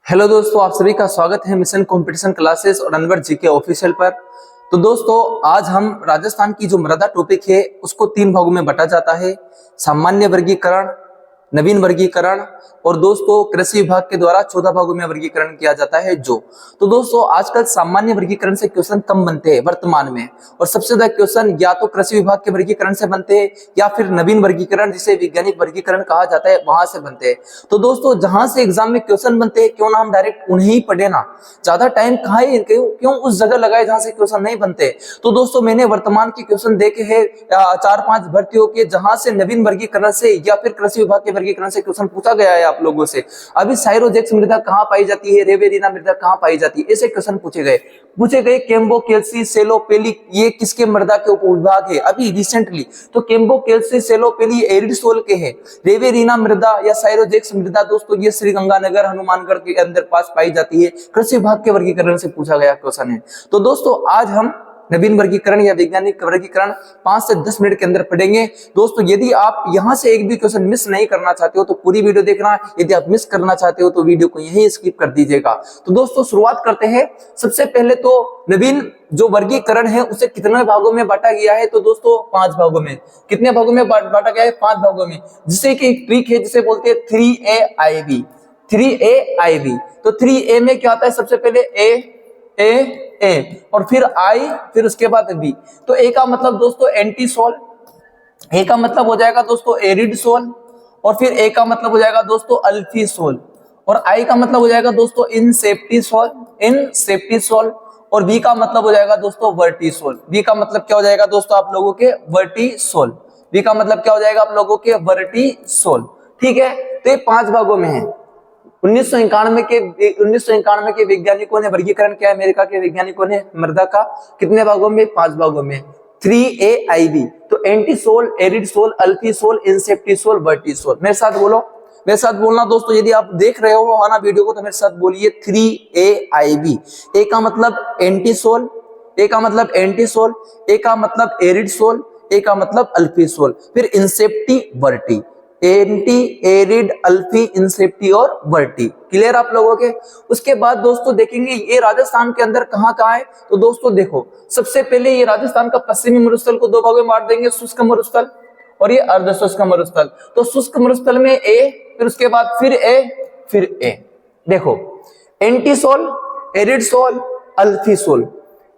Hello दोस्तों, आप सभी का स्वागत है मिशन कंपटीशन क्लासेस और अनवर जीके ऑफिशियल पर। तो दोस्तों, आज हम राजस्थान की जो मृदा टॉपिक है उसको 3 भागों में बांटा जाता है। सामान्य वर्गीकरण, नवीन वर्गीकरण और दोस्तों कृषि विभाग के द्वारा 14 भागों में वर्गीकरण किया जाता है। तो दोस्तों, आजकल सामान्य वर्गीकरण से क्वेश्चन कम बनते हैं वर्तमान में, और सबसे ज्यादा क्वेश्चन या तो कृषि विभाग के वर्गीकरण से बनते हैं या फिर नवीन वर्गीकरण जिसे वैज्ञानिक वर्गीकरण कहा जाता है वहां से बनते हैं। तो दोस्तों, जहां से एग्जाम में क्वेश्चन बनते हैं क्यों ना हम डायरेक्ट उन्हें ही पढ़े ना, ज्यादा टाइम कहाँ है, क्यों उस जगह लगाए जहां से क्वेश्चन नहीं बनते। तो दोस्तों, मैंने वर्तमान के क्वेश्चन देखे हैं 4-5 भर्तियों के, जहां से नवीन वर्गीकरण से या फिर कृषि विभाग के वर्गीकरण से क्वेश्चन पूछा गया है आप लोगों से। अभी साइरोजेक्स मृदा कहां पाई जाती है, रेवेरिना मृदा कहां पाई जाती है, ऐसे क्वेश्चन पूछे गए। केम्बो कैल्सी सेलोपेली ये किसके मृदा के उपविभाग है अभी रिसेंटली। तो केम्बो कैल्सी सेलोपेली एरिड सोल के है। रेवेरिना मृदा या साइरोजेक्स मृदा दोस्तों ये श्रीगंगानगर हनुमानगढ़ के अंदर पास पाई जाती है। कृषि विभाग के वर्गीकरण से पूछा गया क्वेश्चन है। तो दोस्तों, आज हम नवीन वर्गीकरण या वैज्ञानिक वर्गीकरण 5 से 10 मिनट के अंदर पढ़ेंगे। दोस्तों, यदि आप यहां से एक भी क्वेश्चन मिस नहीं करना चाहते हो तो पूरी वीडियो देखना, यदि आप मिस करना चाहते हो तो वीडियो को यहीं स्किप कर दीजिएगा। तो दोस्तों, शुरुआत करते हैं। सबसे पहले तो नवीन जो वर्गीकरण है उसे कितने भागों में बांटा गया है। तो दोस्तों, 5 भागों में। कितने भागों में बांटा गया है? 5 भागों में, जिसे कि ट्रिक है जिसे बोलते हैं 3AIB। 3AIB। तो 3A में क्या आता है? सबसे पहले ए और फिर आई, फिर उसके बाद बी। तो ए का मतलब दोस्तों एंटी सोल, ए का मतलब हो जाएगा दोस्तों एरिड सोल, और फिर ए का मतलब हो जाएगा दोस्तों अल्फी सोल, और आई का मतलब हो जाएगा दोस्तों इन सेफ्टी सोल, और बी का मतलब हो जाएगा दोस्तों वर्टी सोल। बी का मतलब क्या हो जाएगा दोस्तों आप लोगों के? वर्टी सोल। बी का मतलब क्या हो जाएगा आप लोगों के? वर्टी सोल। ठीक है, तो ये 5 भागों में है। 1991 के वैज्ञानिकों ने वर्गीकरण किया, अमेरिका के वैज्ञानिकों ने मृदा का कितने भागों में? 5 भागों में। 3AIB। तो anti soul, aridisol, अल्फी soul, इंसेप्टी soul, Varti soul. मेरे साथ बोलो, मेरे साथ बोलना दोस्तों। यदि आप देख रहे हो आना वीडियो को तो मेरे साथ बोलिए 3AIB। ए का मतलब एंटी सोल, ए का मतलब एंटी सोल, ए का मतलब एरिड सोल, ए का मतलब अल्फी सोल, फिर इंसेप्टी वर्टी। एंटी, एरिड, अल्फी, इंसेप्टी और वर्टी। क्लियर आप लोगों के? उसके बाद दोस्तों देखेंगे ये राजस्थान के अंदर कहाँ है। तो दोस्तों देखो, सबसे पहले ये राजस्थान का पश्चिमी मरुस्थल को 2 भागों में बांट देंगे, शुष्क मरुस्थल और ये अर्ध शुष्क मरुस्थल। तो शुष्क मरुस्थल में ए, फिर उसके बाद फिर ए। देखो, entisol, aridisol, alfisol,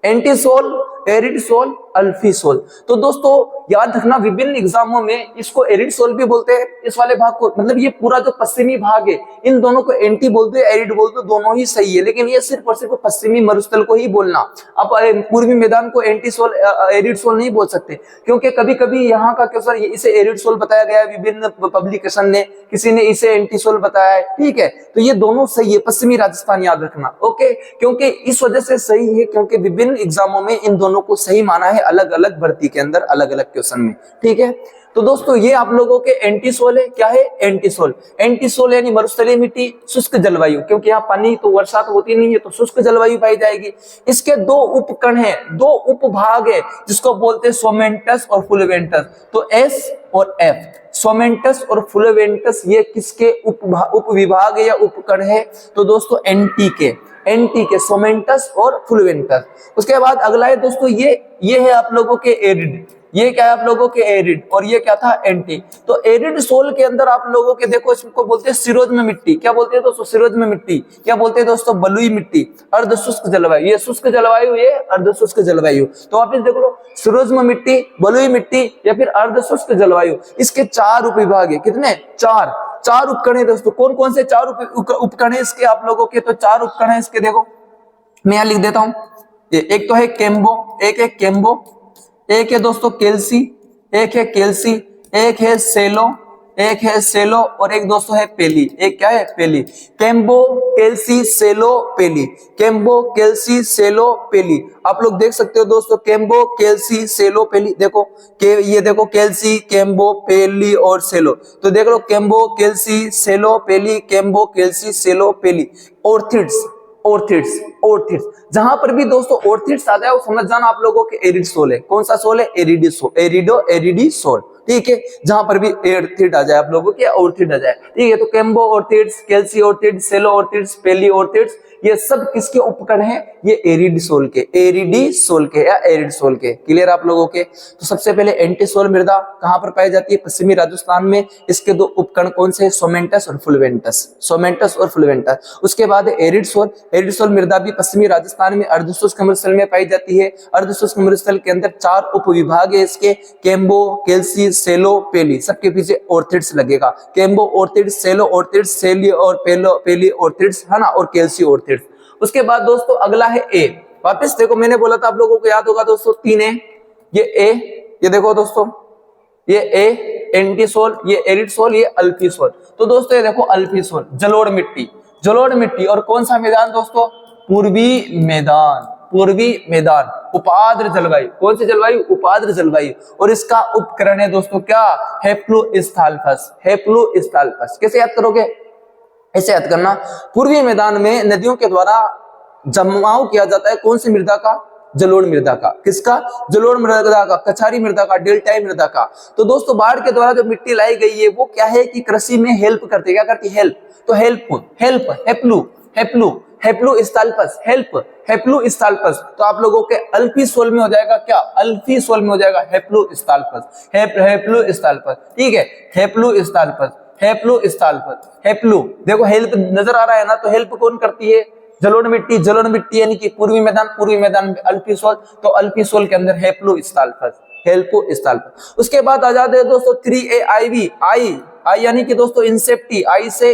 entisol, aridisol, alfisol. तो दोस्तों याद रखना, विभिन्न एग्जामों में इसको एरिड सोल भी बोलते हैं, इस वाले भाग को, मतलब ये पूरा जो पश्चिमी भाग है इन दोनों को एंटी बोलते हैं, एरिड बोलते हैं, दोनों ही सही है, लेकिन ये सिर्फ और सिर्फ पश्चिमी मरुस्थल को ही बोलना। अब पूर्वी मैदान को एंटी सोल, एरिड सोल नहीं बोल सकते, क्योंकि कभी कभी यहाँ का क्वेश्चन इसे एरिड सोल बताया गया है विभिन्न पब्लिकेशन ने, किसी ने इसे एंटी सोल बताया है। ठीक है, तो ये दोनों सही है, पश्चिमी राजस्थान याद रखना। ओके, क्योंकि इस वजह से सही है क्योंकि विभिन्न एग्जामों में इन दोनों को सही माना है, अलग अलग भर्ती के अंदर अलग अलग क्वेश्चन में। ठीक है, तो दोस्तों ये आप लोगों के एंटी सोल है। क्या है? Anti soul. एंटी सोल यानी मरुस्थलीय मिट्टी, शुष्क जलवायु, क्योंकि यहाँ पानी तो वर्षा तो होती नहीं है तो शुष्क जलवायु पाई जाएगी। इसके 2 उपकण है, 2 उपभाग है जिसको बोलते हैं सोमेंटस और फ्लुवेंटस। तो एस और एफ, सोमेंटस और फ्लुवेंटस, ये किसके उपविभाग या उपकण है? तो दोस्तों एंटी के सोमेंटस और फ्लुवेंटस। उसके बाद अगला है दोस्तों ये है आप लोगों के एरिड। ये क्या है आप लोगों के? एरिड। और ये क्या था? एंटी। तो एरिड सोल के अंदर आप लोगों के देखो, इसको बोलते हैं सिरोज्म मिट्टी। क्या बोलते हैं दोस्तों? सिरोज्म मिट्टी। क्या बोलते हैं दोस्तों? बलुई मिट्टी। अर्ध शुष्क जलवायु, ये शुष्क जलवायु, ये अर्ध शुष्क जलवायु। तो आप देख लो, सिरोज्म मिट्टी, बलुई मिट्टी या फिर अर्ध शुष्क जलवायु। इसके 4 उपविभाग है। कितने? 4 उपकरण है दोस्तों। कौन कौन से 4 उपकरण है इसके आप लोगों के? तो 4 उपकरण है इसके, देखो मैं यहां लिख देता हूं। एक तो है केम्बो, एक है केम्बो, एक है दोस्तों केल्सी, एक है केल्सी, एक है सेलो, एक है सेलो और एक दोस्तों है पेली। एक क्या है? पेली। केम्बो, केल्सी, सेलो, पेली। केम्बो, केल्सी, सेलो, पेली। आप लोग देख सकते हो दोस्तों, केम्बो, केल्सी, सेलो, पेली। देखो ये देखो, केल्सी, केम्बो, पेली और सेलो। तो देख लो, केम्बो, केल्सी, सेलो, पेली, केम्बो, केल्सी, सेलो, पेली। ऑर्थिड्स, जहां पर भी दोस्तों ऑर्थिड्स आ जाए वो समझ जाना आप लोगों के एरिड सोल है। कौन सा सोल है? एरिडी सोल। ठीक है, जहां पर भी ऑर्थिड आ जाए आप लोगों के, ऑर्थिड आ जाए, ठीक है। तो कैम्बो ऑर्थिड्स, कैल्सी ऑर्थिड्स, सेलो ऑर्थिड्स, पेली ऑर्थिड्स, ये सब किसके उपगण हैं? ये एरिडसोल के, एरिडसोल के या एरिडसोल के। क्लियर आप लोगों के? तो सबसे पहले एंटीसोल मृदा कहां पर पाई जाती है? पश्चिमी राजस्थान में। इसके दो उपगण कौन से? सोमेंटस और फ्लुवेंटस, सोमेंटस और फ्लुवेंटस। उसके बाद एरिडसोल, एरिडसोल मृदा भी पश्चिमी राजस्थान में अर्धशुष्क मरुस्थल में पाई जाती है। अर्धशुष्क मरुस्थल के अंदर 4 उपविभाग है इसके, कैम्बो, कैल्सी, सेलो, पेली। सबके पीछे ऑर्थिड्स लगेगा, कैम्बो ऑर्थिड्स, सेलो ऑर्थिड्स, सेली और पेली ऑर्थिड्स, है ना, और कैल्सी ऑर्थिड्स। उसके बाद दोस्तों अगला है ए। वापस देखो, मैंने बोला था आप लोगों को याद होगा दोस्तों, 3 ए, ये ए, ये देखो दोस्तों, ये ए एंटीसोल, ये एरिडसोल, ये अल्फीसोल। तो दोस्तों ये देखो अल्फीसोल, जलोढ़ मिट्टी, जलोढ़ मिट्टी। और कौन सा मैदान दोस्तों? पूर्वी मैदान, पूर्वी मैदान, उपाद्र जलवायु। कौन सी जलवायु? उपाद्र जलवायु। और इसका उपकरण है दोस्तों क्या? हेप्लुस्थाल्पस, हेप्लुस्थाल्पस। कैसे याद करोगे? ऐसे याद करना, पूर्वी मैदान में नदियों के द्वारा जमाव किया जाता है कौन सी मृदा का? जलोढ़ मृदा का। किसका? जलोढ़ मृदा का, कछारी मृदा का, डेल्टाई मृदा का। तो दोस्तों बाढ़ के द्वारा जो मिट्टी लाई गई है वो क्या है कि कृषि में हेल्प करती है। क्या करती है? हेल्प। तो हेप्लुस्थाल्पस, हेप्लुस्थाल्पस। तो आप लोगों के अल्फीसोल में हो जाएगा क्या? अल्फीसोल में हो जाएगा हेप्लुस्थाल्पस, हेप्लुस्थाल्पस, ठीक है, हेप्लुस्थाल्पस, हेप्लुस्थाल्पस। हेप्लु देखो, हेल्प नजर आ रहा है ना, तो हेल्प कौन करती है? जलोढ़ मिट्टी, जलोढ़ मिट्टी यानी कि पूर्वी मैदान में अल्फीसोल। तो अल्फीसोल के अंदर हेप्लुस्थाल्पस, हेप्लुस्थाल्पस। उसके बाद आ जाते हैं दोस्तों 3A आईवी, आई यानी कि दोस्तों इंसेप्टी, आई से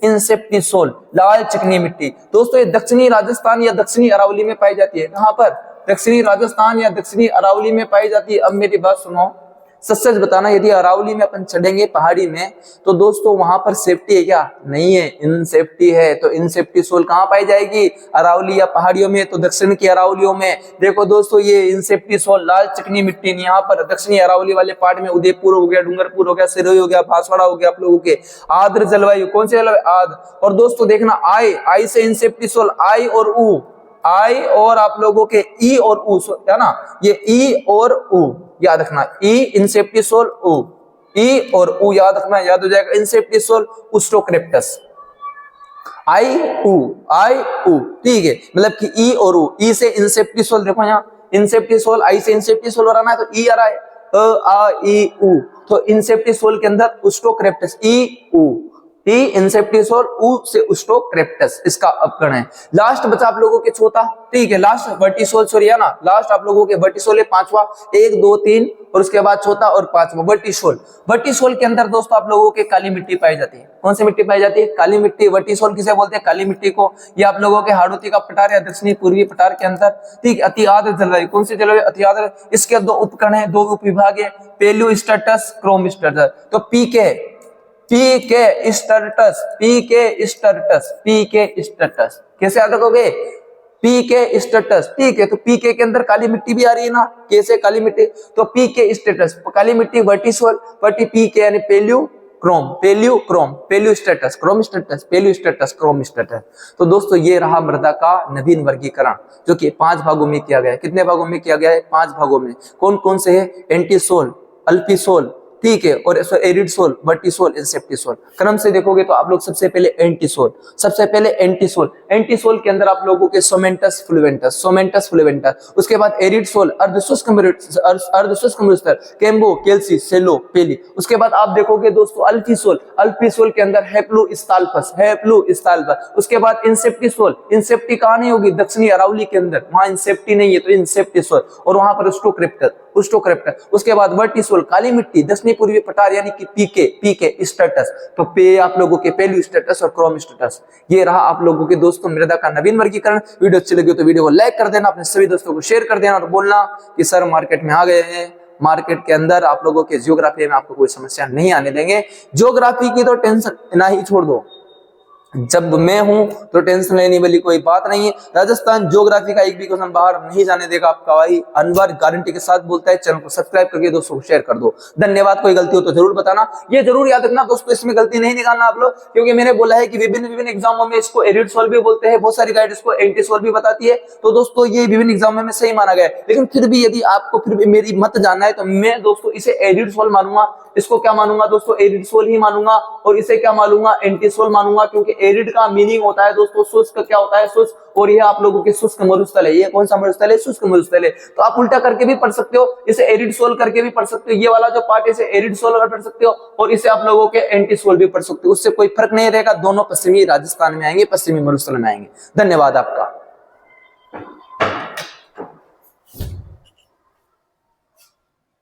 इंसेप्टीसोल, लाल चिकनी मिट्टी। दोस्तों ये दक्षिणी राजस्थान या दक्षिणी अरावली में पाई जाती है। कहां पर? दक्षिणी राजस्थान या दक्षिणी अरावली में पाई जाती है। अब मेरी बात सुनो, सच बताना, यदि अरावली में अपन चढ़ेंगे पहाड़ी में तो दोस्तों वहां पर सेफ्टी है क्या? नहीं है, इनसेफ्टी है। तो इनसेप्टीसोल कहां पाई जाएगी? अरावली या पहाड़ियों में। तो दक्षिण की अरावलियों में देखो दोस्तों, ये इनसेप्टीसोल, लाल चिकनी मिट्टी, यहाँ पर दक्षिणी अरावली वाले पार्ट में उदयपुर हो गया, डूंगरपुर हो गया, सिरोही हो गया, बांसवाड़ा हो गया आप लोगों के। आर्द्र जलवायु, कौन सी जलवायु? आर्द्र। और दोस्तों देखना, आई से इंसेप्टीसोल, आई और ऊ, आई और आप लोगों के ई और ऊ, है ना, ये ई और ऊ याद रखना, ई इंसेप्टीसोल, ऊ, ई और ऊ याद रखना, याद हो जाएगा। इंसेप्टीसोल उस्टोक्रेप्टस, आई ऊ, ठीक है, मतलब कि ई और ऊ। ई से इंसेप्टीसोल, देखो यहाँ इंसेप्टीसोल, आई से इंसेप्टीसोल हो रहा है, तो ई आ रहा है, अ आ ई ऊ। तो इंसेप्टीसोल के अंदर उस्टोक्रेप्टस, ई ऊ, ई इंसेप्टीसोल, ऊ से उस्टोक्रेप्टस, इसका अपकरण है। लास्ट बचा आप लोगों के चौथा, ठीक है, लास्ट वर्टिसोल, सॉरी है ना, लास्ट आप लोगों के वर्टिसोल है 5वां, 1 2 3 और उसके बाद चौथा और 5वां वर्टिसोल। वर्टिसोल के अंदर दोस्तों आप लोगों के काली मिट्टी पाई जाती है। कौन सी मिट्टी पाई जाती है? काली मिट्टी। वर्टिसोल किसे बोलते हैं? काली मिट्टी को। ये आप लोगों के हाड़ौती का पठार या दक्षिणी पूर्वी पठार के अंदर, ठीक, अति आर्द्र जलवायु। कौन सी जलवायु? अति आर्द्र। इसके 2 उपकरण है, 2 उपविभाग है, पेल्यूस्टेटस, क्रोमस्टेटस। तो पीके स्टेटस कैसे याद रखोगे? पीके स्टेटस, ठीक है। तो पीके के अंदर काली मिट्टी भी आ रही है ना, कैसे? काली मिट्टी। तो पीके स्टेटस, काली मिट्टी, वर्टिसोल, वर्टी, पीके यानी पेल्यूस्टेटस, क्रोमस्टेटस। तो दोस्तों ये रहा मृदा का नवीन वर्गीकरण, जो कि 5 भागों में किया गया है। कितने भागों में किया गया है? 5 भागों में। कौन कौन से है? एंटीसोल, अल्फीसोल, ठीक है, और वर्टिसोल, इंसेप्टीसोल। क्रम से देखोगे तो आप लोग सबसे पहले एंटीसोल, एंटीसोल के अंदर आप लोगों के सोमेंटस फ्लुवेंटस, उसके बाद एरिडसोल, अर्धशुष्क मृदा, कैम्बो, कैल्सी, सेलो, पेली। उसके बाद आप देखोगे दोस्तों अल्फीसोल के अंदर हेप्लुस्थाल्पस। उसके बाद इंसेप्टीसोल, इंसेप्टी कहां नहीं होगी? दक्षिणी अरावली के अंदर, वहां इंसेप्टी नहीं है, तो इंसेप्टीसोल, और वहां पर उस्टोक्रेप्टस। उसके बाद वर्टिसोल, काली मिट्टी, दक्षिणी पूर्वी पठार यानी कि पीके स्टेटस। तो पे आप लोगों के पेल्यूस्टेटस और क्रोमस्टेटस। ये रहा आप लोगों के दोस्तों मृदा का नवीन वर्गीकरण। वीडियो अच्छी लगी तो वीडियो को लाइक कर देना, अपने सभी दोस्तों को शेयर कर देना और बोलना कि सर मार्केट में आ गए हैं। मार्केट के अंदर आप लोगों के ज्योग्राफी में आपको कोई समस्या नहीं आने देंगे। ज्योग्राफी की तो टेंशन ना ही छोड़ दो, जब मैं हूं तो टेंशन लेने वाली कोई बात नहीं है। राजस्थान ज्योग्राफी का एक भी क्वेश्चन बाहर नहीं जाने देगा आपका भाई अनवर, गारंटी के साथ बोलता है। चैनल को सब्सक्राइब करके दोस्तों को शेयर कर दो। धन्यवाद। कोई गलती हो तो जरूर बताना। ये जरूर याद रखना दोस्तों, इसमें गलती नहीं निकालना आप लोग, क्योंकि मैंने बोला है कि विभिन्न विभिन्न एग्जामों में इसको एडिट सोल्व भी बोलते हैं, बहुत सारी गाइड इसको एंटी सोल्व भी बताती है। तो दोस्तों ये विभिन्न एग्जामों में सही माना गया है, लेकिन फिर भी यदि आपको फिर भी मेरी मत जानना है तो मैं दोस्तों इसे एडिट सोल्व मानूंगा। इसको क्या मानूंगा दोस्तों? एडिट सोल्व ही मानूंगा। और इसे क्या मानूंगा? एंटी सोल्व मानूंगा, क्योंकि एडिट का मीनिंग होता है दोस्तों शुष्क। क्या होता है? शुष्क। और यह आप लोगों के शुष्क मरुस्थल है। ये कौन सा मरुस्थल है? शुष्क मरुस्थल है। तो आप उल्टा करके भी पढ़ सकते हो, इसे एडिट सोल्व करके भी पढ़ सकते हो। ये वाला जो पार्ट है इसे एडिट सोल्व कर पढ़ सकते हो, और इसे आप लोगों के एंटी सोल्व भी पढ़ सकते हो। उससे कोई फर्क नहीं रहेगा, दोनों पश्चिमी राजस्थान में आएंगे, पश्चिमी मरुस्थल में आएंगे। धन्यवाद आपका।